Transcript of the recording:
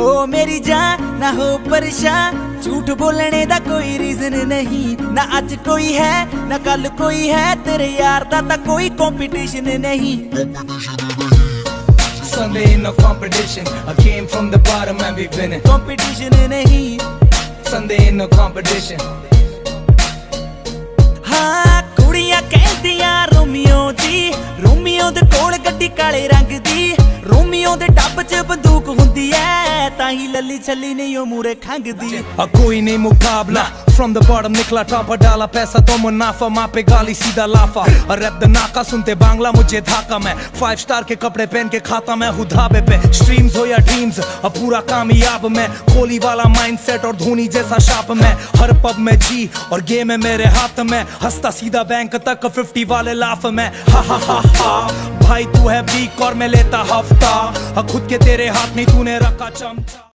ओ मेरी जान ना हो परेशान, झूठ बोलने दा कोई रीजन नहीं। ना आज कोई है ना कल कोई है, तेरे यार दा ता कोई कंपटीशन नहीं। Sunday in no competition, I came from the bottom and we winning. Competition नहीं, Sunday in no competition. हाँ कुड़ियां कहदियां रोमियो दी, रोमियो दे कोल गड्डी काले रंग दी। रोमियो दे टब च बंदूक हुंदी ऐ, ताही लली छली नहीं ओ मूरे खंगदी। कोई नहीं मुकाबला, from the bottom निकला टॉप, डाला पैसा तो मुनाफा, माँ पे गाली सीधा लाफा। और रैप द नाका सुनते बांग्ला मुझे धाका, मैं 5 स्टार के कपड़े पहन के खाता मैं हूँ धाबे पे। स्ट्रीम्स हो या ड्रीम्स, अब पूरा कामयाब मैं, कोहली वाला माइंडसेट और धोनी जैसा शाप मैं। हर पब में जी और गेम है मेरे हाथ में, हंसता सीधा बैंक तक 50 वाले लाफ में। हा हा हा हा भाई तू है वीक और मैं लेता हफ्ता, खुद के तेरे हाथ में तूने रखा चमचा।